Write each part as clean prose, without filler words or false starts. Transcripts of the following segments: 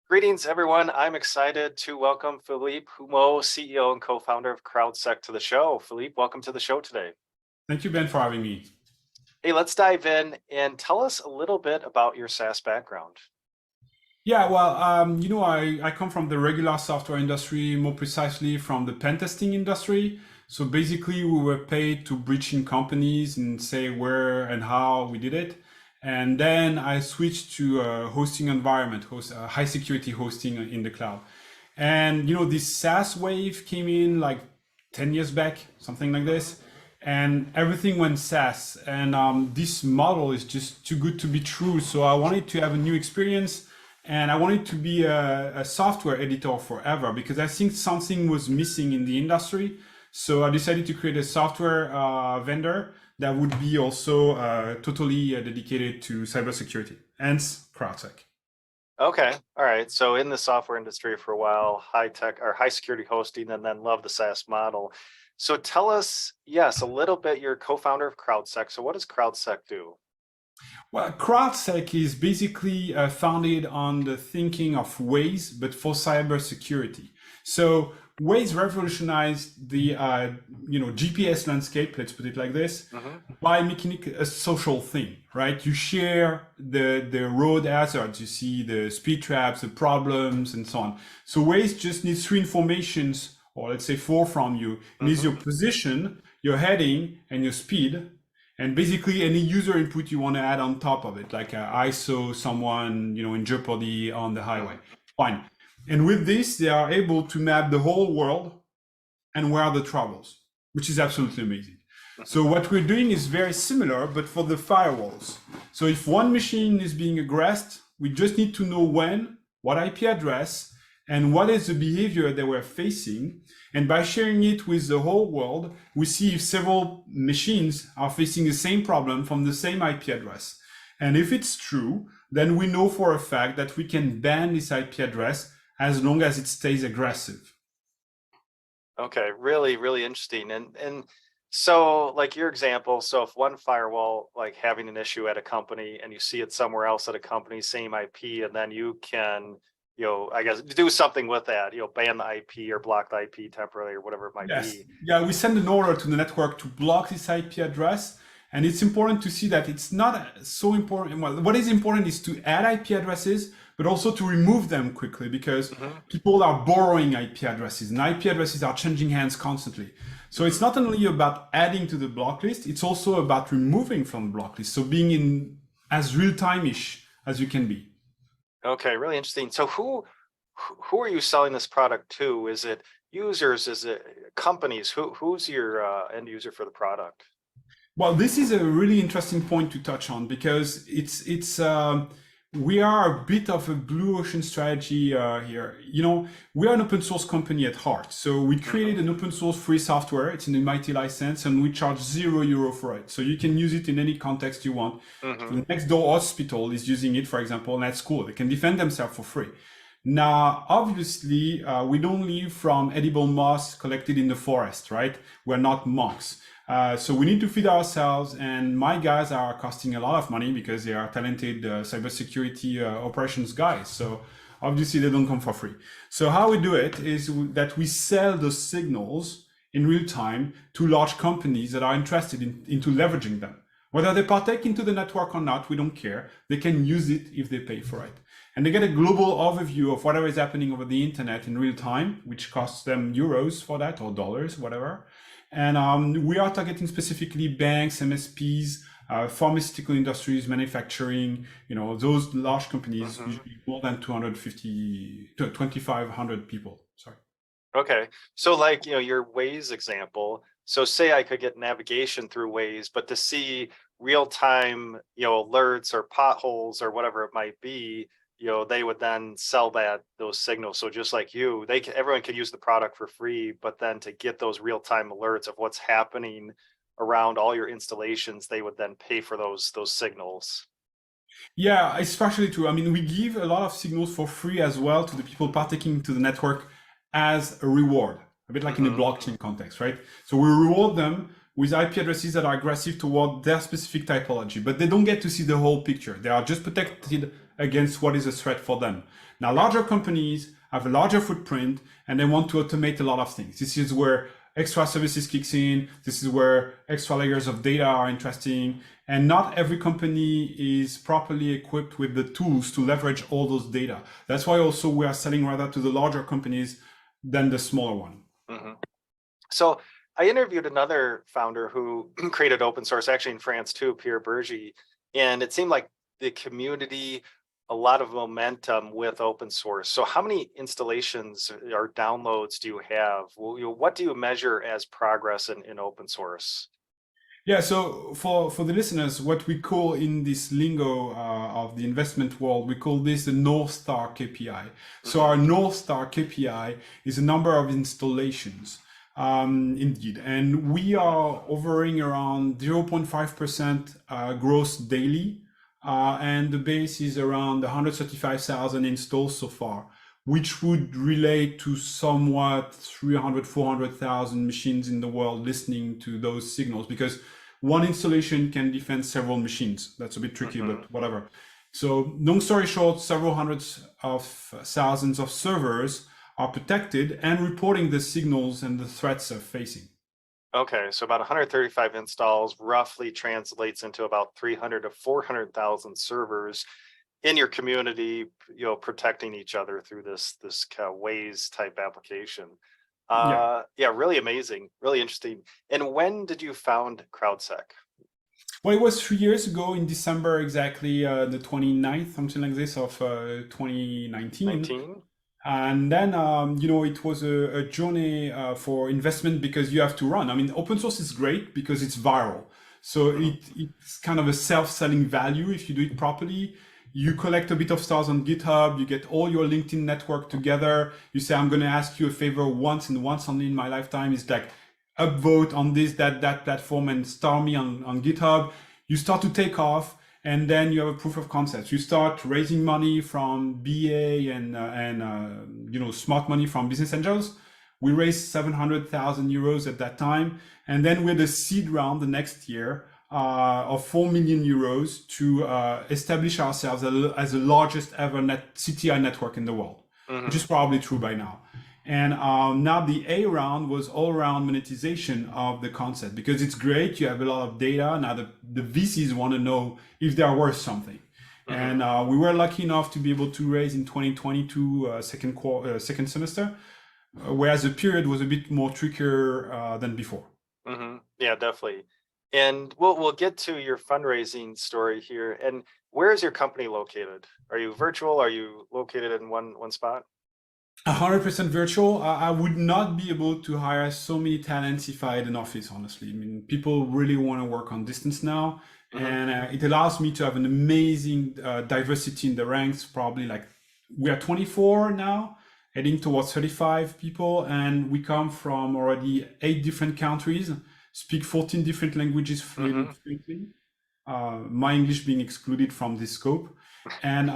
Greetings, everyone. I'm excited to welcome Philippe Humeau, CEO and co-founder of CrowdSec, to the show. Philippe, welcome to the show today. Thank you, Ben, for having me. Hey, let's dive in and tell us a little bit about your SaaS background. Yeah, well, I come from the regular software industry, more precisely from the pen testing industry. So basically, we were paid to breach in companies and say where and how we did it. And then I switched to a hosting environment, high security hosting in the cloud. And, this SaaS wave came in like 10 years back, something like this. And everything went SaaS. And this model is just too good to be true. So I wanted to have a new experience. And I wanted to be a software editor forever because I think something was missing in the industry. So I decided to create a software vendor that would be also totally dedicated to cybersecurity, hence CrowdSec. Okay, all right. So in the software industry for a while, high tech or high security hosting, and then love the SaaS model. So tell us, yes, a little bit. You're co-founder of CrowdSec. So what does CrowdSec do? Well, CrowdSec is basically founded on the thinking of Waze, but for cybersecurity. So Waze revolutionized the GPS landscape, let's put it like this, by making it a social thing, right? You share the road hazards, you see the speed traps, the problems, and so on. So Waze just needs three informations, or let's say four from you. It needs your position, your heading, and your speed. And basically any user input you want to add on top of it, like I saw someone, in jeopardy on the highway. Fine. And with this, they are able to map the whole world and where are the troubles, which is absolutely amazing. So what we're doing is very similar, but for the firewalls. So if one machine is being aggressed, we just need to know when, what IP address, and what is the behavior that we're facing. And by sharing it with the whole world, we see if several machines are facing the same problem from the same IP address. And if it's true, then we know for a fact that we can ban this IP address as long as it stays aggressive. Okay, really, really interesting. And so like your example, so if one firewall like having an issue at a company and you see it somewhere else at a company, same IP, and then you can I guess do something with that, ban the IP or block the IP temporarily or whatever it might be. Yeah, we send an order to the network to block this IP address. And it's important to see that it's not so important. Well, what is important is to add IP addresses, but also to remove them quickly because people are borrowing IP addresses and IP addresses are changing hands constantly. So it's not only about adding to the block list, it's also about removing from the block list. So being in as real-time-ish as you can be. Okay, really interesting. So who are you selling this product to? Is it users? Is it companies? Who's your end user for the product? Well, this is a really interesting point to touch on because we are a bit of a blue ocean strategy here. We are an open source company at heart. So we created an open source free software. It's an MIT license and we charge €0 for it. So you can use it in any context you want. The next door hospital is using it, for example, and that's cool. They can defend themselves for free. Now, obviously, we don't live from edible moss collected in the forest, right? We're not monks. So we need to feed ourselves, and my guys are costing a lot of money because they are talented cybersecurity operations guys. So obviously they don't come for free. So how we do it is that we sell those signals in real time to large companies that are interested into leveraging them. Whether they partake into the network or not, we don't care. They can use it if they pay for it. And they get a global overview of whatever is happening over the internet in real time, which costs them euros for that or dollars, whatever. And we are targeting specifically banks, MSPs, pharmaceutical industries, manufacturing, those large companies, usually more than 2,500 people. Sorry. Okay. So like, your Waze example. So say I could get navigation through Waze, but to see real-time, alerts or potholes or whatever it might be, they would then sell those signals. So just like everyone can use the product for free, but then to get those real-time alerts of what's happening around all your installations, they would then pay for those signals. Yeah, it's partially true. I mean, we give a lot of signals for free as well to the people partaking into the network as a reward, a bit like in the blockchain context, right? So we reward them with IP addresses that are aggressive toward their specific typology, but they don't get to see the whole picture. They are just protected against what is a threat for them. Now, larger companies have a larger footprint and they want to automate a lot of things. This is where extra services kicks in. This is where extra layers of data are interesting. And not every company is properly equipped with the tools to leverage all those data. That's why also we are selling rather to the larger companies than the smaller one. Mm-hmm. So I interviewed another founder who created open source, actually in France too, Pierre Bergy, and it seemed like the community, a lot of momentum with open source. So how many installations or downloads do you have? What do you measure as progress in open source? Yeah, so for the listeners, what we call in this lingo of the investment world, we call this the North Star KPI. So our North Star KPI is a number of installations, indeed. And we are hovering around 0.5% growth daily. And the base is around 135,000 installs so far, which would relate to somewhat 300, 400,000 machines in the world listening to those signals, because one installation can defend several machines. That's a bit tricky, but whatever. So long story short, several hundreds of thousands of servers are protected and reporting the signals and the threats they're facing. Okay, so about 135 installs roughly translates into about 300 to 400,000 servers in your community, protecting each other through this kind of Waze type application. Yeah, really amazing, really interesting. And when did you found CrowdSec? Well, it was 3 years ago in December, exactly the 29th, something like this, of 2019. 19? And then, it was a journey for investment, because you have to run. I mean, open source is great because it's viral. So it's kind of a self-selling value if you do it properly. You collect a bit of stars on GitHub, you get all your LinkedIn network together. You say, I'm going to ask you a favor once and once only in my lifetime. It's like upvote on this, that platform and star me on GitHub. You start to take off. And then you have a proof of concept. You start raising money from BA and smart money from business angels. We raised 700,000 euros at that time. And then we had a seed round the next year of 4 million euros to establish ourselves as the largest ever CTI network in the world, which is probably true by now. And now the A round was all around monetization of the concept, because it's great. You have a lot of data. Now the VCs want to know if they are worth something. And we were lucky enough to be able to raise in 2022 second semester, whereas the period was a bit more trickier than before. Yeah, definitely. And we'll get to your fundraising story here. And where is your company located? Are you virtual? Are you located in one spot? 100% virtual. I would not be able to hire so many talents if I had an office, honestly. I mean, people really want to work on distance now. And it allows me to have an amazing diversity in the ranks. Probably like we are 24 now, heading towards 35 people. And we come from already 8 different countries, speak 14 different languages fluently. My English being excluded from this scope. And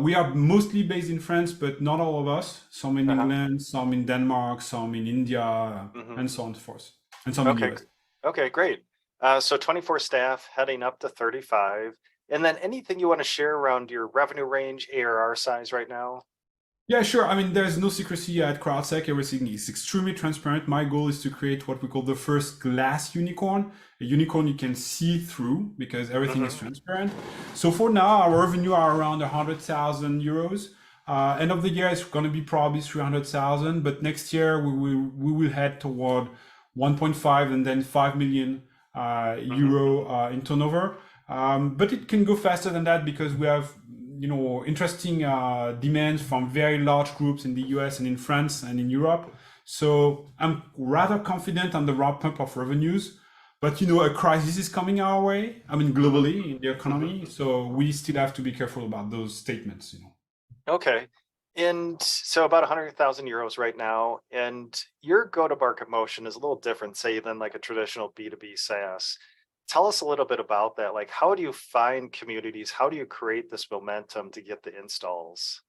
we are mostly based in France, but not all of us. Some in England, some in Denmark, some in India, and so on and so forth. And some in the US. Okay, great. So 24 staff heading up to 35. And then anything you want to share around your revenue range, ARR size right now? Yeah, sure. I mean, there's no secrecy at CrowdSec. Everything is extremely transparent. My goal is to create what we call the first glass unicorn, a unicorn you can see through because everything is transparent. So for now, our revenue are around 100,000 euros. End of the year, it's going to be probably 300,000. But next year, we will head toward 1.5 and then 5 million euro in turnover. But it can go faster than that because we have interesting demands from very large groups in the US and in France and in Europe. So I'm rather confident on the ramp-up of revenues, but a crisis is coming our way. I mean, globally in the economy. So we still have to be careful about those statements. Okay. And so about 100,000 euros right now, and your go-to-market motion is a little different, say, than like a traditional B2B SaaS. Tell us a little bit about that. Like, how do you find communities? How do you create this momentum to get the installs?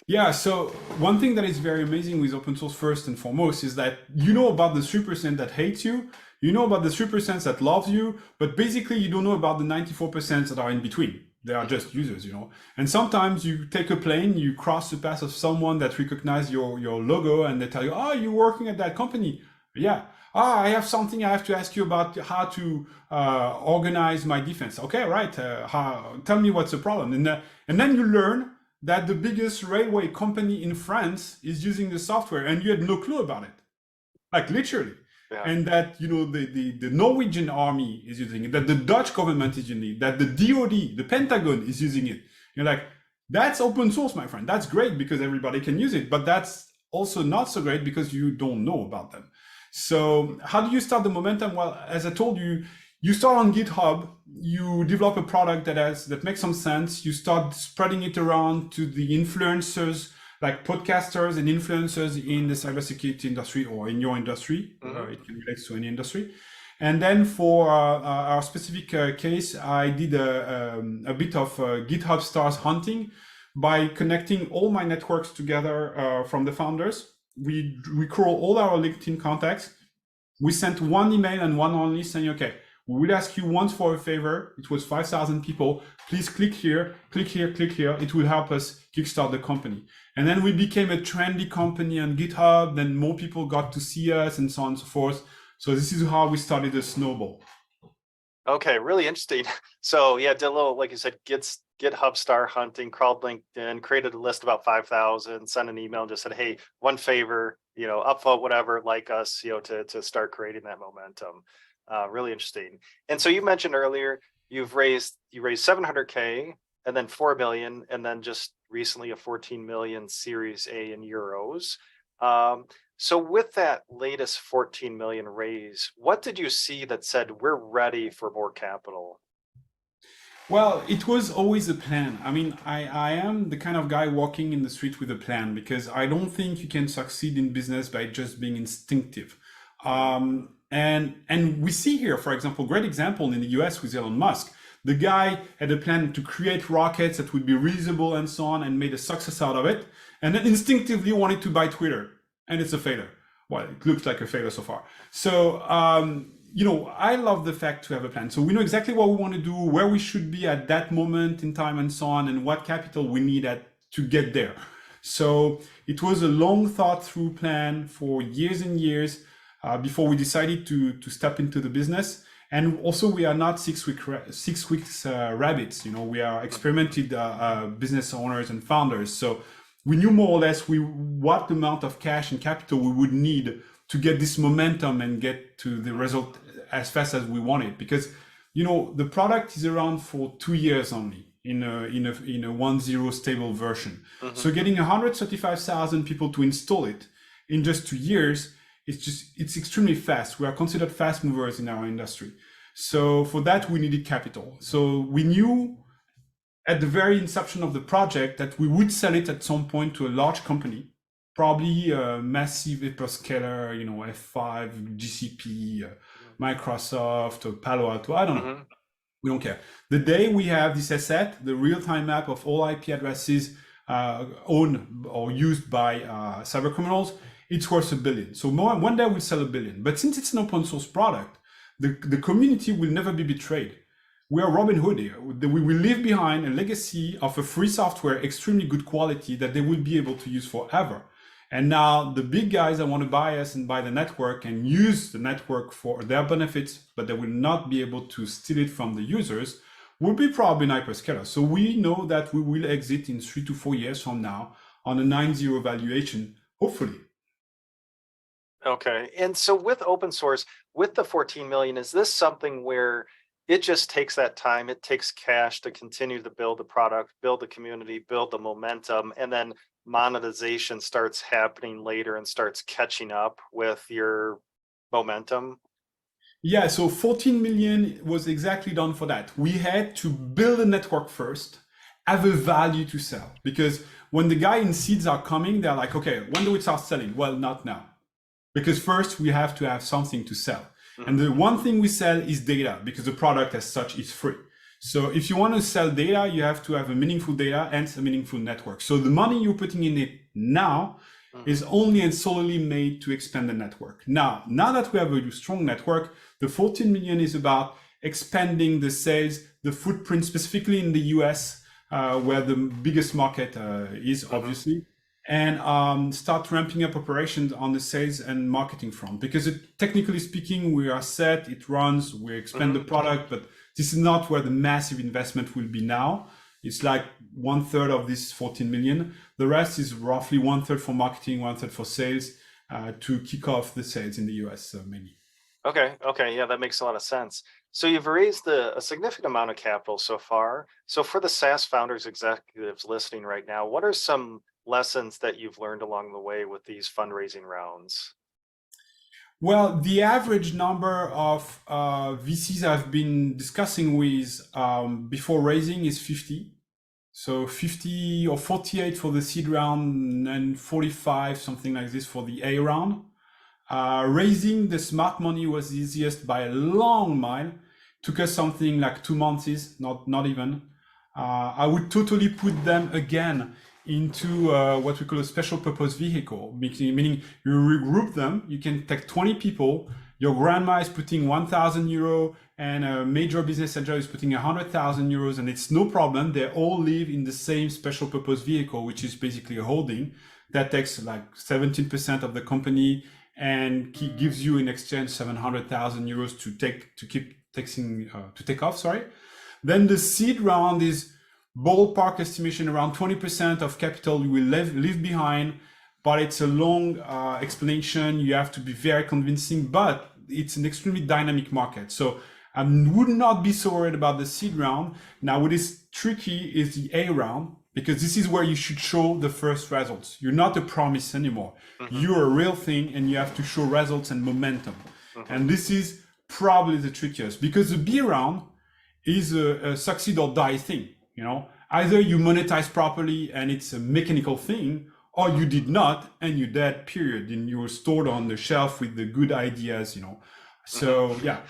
Yeah, so one thing that is very amazing with open source first and foremost is that you know about the 3% that hates you, you know about the 3% that loves you, but basically you don't know about the 94% that are in between. They are just users, And sometimes you take a plane, you cross the path of someone that recognizes your logo, and they tell you, "Oh, you're working at that company." Yeah. "Ah, I have something I have to ask you about how to organize my defense." "Okay, right. Tell me what's the problem." And then you learn that the biggest railway company in France is using the software, and you had no clue about it, like literally. Yeah. And that the Norwegian army is using it, that the Dutch government is using it, that the DoD, the Pentagon, is using it. You're like, that's open source, my friend. That's great because everybody can use it, but that's also not so great because you don't know about them. So how do you start the momentum? Well, as I told you, you start on GitHub, you develop a product that makes some sense, you start spreading it around to the influencers, like podcasters and influencers in the cybersecurity industry or in your industry. It can relate to any industry. And then for our specific case, I did a bit of GitHub stars hunting by connecting all my networks together from the founders. We crawl all our LinkedIn contacts. We sent one email and one only saying, "Okay, we will ask you once for a favor." It was 5,000 people. "Please click here, click here, click here. It will help us kickstart the company." And then we became a trendy company on GitHub. Then more people got to see us and so on and so forth. So this is how we started a snowball. Okay, really interesting. So yeah, did a little, like you said, GitHub star hunting, crawled LinkedIn, created a list about 5,000, sent an email and just said, "Hey, one favor, upvote whatever, like us, to start creating that momentum." Really interesting. And so you mentioned earlier, you raised 700K and then 4 million, and then just recently a 14 million Series A in euros. So with that latest 14 million raise, what did you see that said we're ready for more capital? Well, it was always a plan. I mean, I am the kind of guy walking in the street with a plan, because I don't think you can succeed in business by just being instinctive. And we see here, for example, great example in the US with Elon Musk. The guy had a plan to create rockets that would be reusable and so on, and made a success out of it. And then instinctively wanted to buy Twitter, and it's a failure. Well, it looks like a failure so far. So, I love the fact to have a plan. So we know exactly what we want to do, where we should be at that moment in time and so on, and what capital we need to get there. So it was a long thought through plan for years and years before we decided to step into the business. And also, we are not 6 weeks rabbits. We are experimented business owners and founders. So we knew more or less what amount of cash and capital we would need to get this momentum and get to the result as fast as we wanted. Because the product is around for 2 years only in a 1.0 stable version. So getting 135,000 people to install it in just 2 years, it's extremely fast. We are considered fast movers in our industry. So for that, we needed capital. So we knew at the very inception of the project that we would sell it at some point to a large company, probably a massive hyperscaler, F5, GCP, Microsoft, or Palo Alto. I don't know. We don't care. The day we have this asset, the real-time map of all IP addresses owned or used by cyber criminals, it's worth $1 billion. So one day we'll sell $1 billion. But since it's an open source product, the community will never be betrayed. We are Robin Hood here. We will leave behind a legacy of a free software, extremely good quality, that they will be able to use forever. And now the big guys that want to buy us and buy the network and use the network for their benefits, but they will not be able to steal it from the users, will be probably an hyperscaler. So we know that we will exit in 3 to 4 years from now on a 9.0 valuation, hopefully. Okay. And so with open source, with the 14 million, is this something where it just takes that time, it takes cash to continue to build the product, build the community, build the momentum, and then monetization starts happening later and starts catching up with your momentum? Yeah, so 14 million was exactly done for that. We had to build a network first, have a value to sell. Because when the guy in seeds are coming, they're like, okay, when do we start selling? Well, not now. Because first we have to have something to sell. And the one thing we sell is data, because the product as such is free. So if you want to sell data, you have to have a meaningful data and a meaningful network. So the money you're putting in it now is only and solely made to expand the network. Now that we have a strong network, the 14 million is about expanding the sales, the footprint, specifically in the US, where the biggest market is, obviously, and start ramping up operations on the sales and marketing front. Because technically speaking, we are set, it runs, we expand the product, but this is not where the massive investment will be now. It's like 1/3 of this 14 million. The rest is roughly 1/3 for marketing, 1/3 for sales, to kick off the sales in the US mainly. Okay, yeah, that makes a lot of sense. So you've raised a significant amount of capital so far. So for the SaaS founders, executives listening right now, what are some lessons that you've learned along the way with these fundraising rounds? Well, the average number of VCs I've been discussing with before raising is 50. So 50 or 48 for the seed round and 45, something like this, for the A round. Raising the smart money was the easiest by a long mile. Took us something like 2 months, not even. I would totally put them again into what we call a special purpose vehicle, meaning you regroup them. You can take 20 people. Your grandma is putting 1,000 euro and a major business angel is putting 100,000 euros, and it's no problem. They all live in the same special purpose vehicle, which is basically a holding that takes like 17% of the company and gives you in exchange 700,000 euros to take off. Then the seed round is ballpark estimation around 20% of capital you will leave behind, but it's a long explanation. You have to be very convincing, but it's an extremely dynamic market. So I would not be so worried about the seed round. Now, what is tricky is the A round, because this is where you should show the first results. You're not a promise anymore. You're a real thing, and you have to show results and momentum. And this is probably the trickiest, because the B round is a succeed or die thing. Either you monetize properly and it's a mechanical thing, or you did not and you're dead, period, and you were stored on the shelf with the good ideas. So yeah.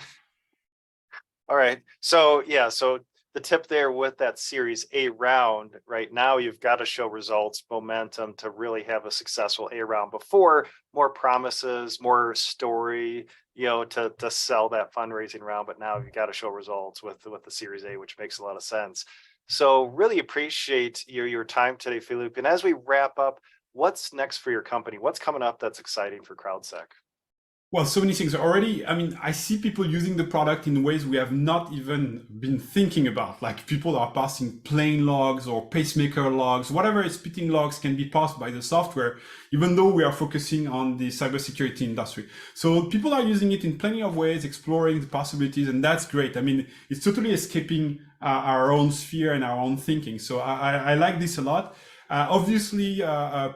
All right. So the tip there with that Series A round, right now you've got to show results, momentum to really have a successful A round before more promises, more story, to sell that fundraising round. But now you've got to show results with the Series A, which makes a lot of sense. So really appreciate your time today, Philippe. And as we wrap up, what's next for your company? What's coming up that's exciting for CrowdSec? Well, so many things already. I mean, I see people using the product in ways we have not even been thinking about. Like people are passing plane logs or pacemaker logs, whatever is spitting logs can be passed by the software, even though we are focusing on the cybersecurity industry. So people are using it in plenty of ways, exploring the possibilities, and that's great. I mean, it's totally escaping our own sphere and our own thinking. So I like this a lot. Obviously,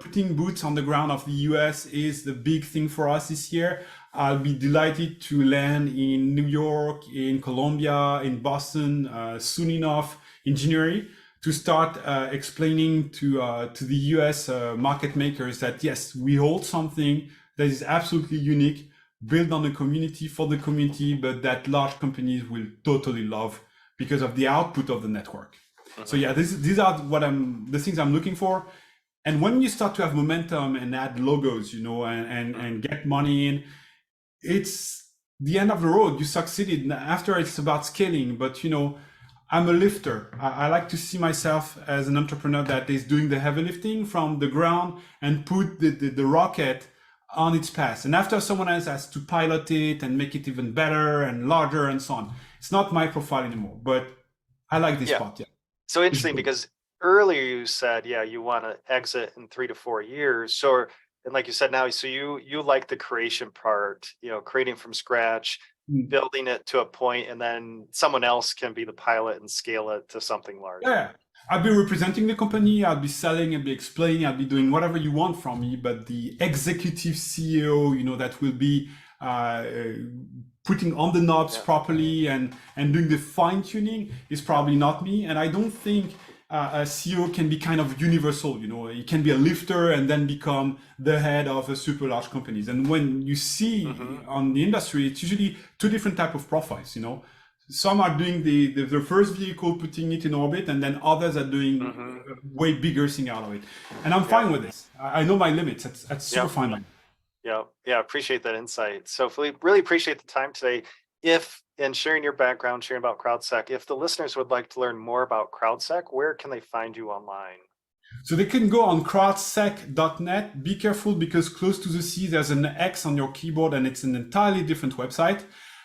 putting boots on the ground of the US is the big thing for us this year. I'll be delighted to land in New York, in Colombia, in Boston soon enough in January to start explaining to the US market makers that yes, we hold something that is absolutely unique, built on the community for the community, but that large companies will totally love because of the output of the network. So yeah, these are the things I'm looking for. And when you start to have momentum and add logos, and get money in, it's the end of the road. You succeeded. After it's about scaling, but I'm a lifter. I like to see myself as an entrepreneur that is doing the heavy lifting from the ground and put the rocket on its path. And after someone else has to pilot it and make it even better and larger and so on. It's not my profile anymore, but I like this part. Yeah. So interesting, because earlier you said, you want to exit in 3 to 4 years. So, and like you said now, so you like the creation part, creating from scratch, building it to a point, and then someone else can be the pilot and scale it to something larger. Yeah. I'll be representing the company, I'll be selling, I'll be explaining, I'll be doing whatever you want from me, but the executive CEO, that will be putting on the knobs properly and doing the fine tuning is probably not me. And I don't think a CEO can be kind of universal, he can be a lifter and then become the head of a super large companies. And when you see on the industry, it's usually two different type of profiles, Some are doing the first vehicle, putting it in orbit, and then others are doing a way bigger thing out of it. And I'm fine with this. I know my limits. That's super fine. Yeah, appreciate that insight. So Philippe, really appreciate the time today. If and sharing your background, sharing about CrowdSec. If the listeners would like to learn more about CrowdSec, where can they find you online? So they can go on crowdsec.net. Be careful because close to the C, there's an X on your keyboard and it's an entirely different website.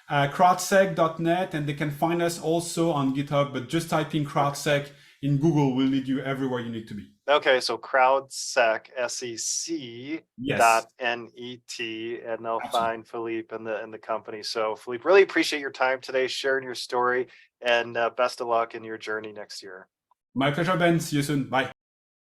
Crowdsec.net, and they can find us also on GitHub, but just typing CrowdSec in Google will lead you everywhere you need to be. Okay, so CrowdSec, SEC Yes. .net, and they'll Absolutely. find Philippe and the company. So Philippe, really appreciate your time today, sharing your story, and best of luck in your journey next year. My pleasure, Ben. See you soon. Bye.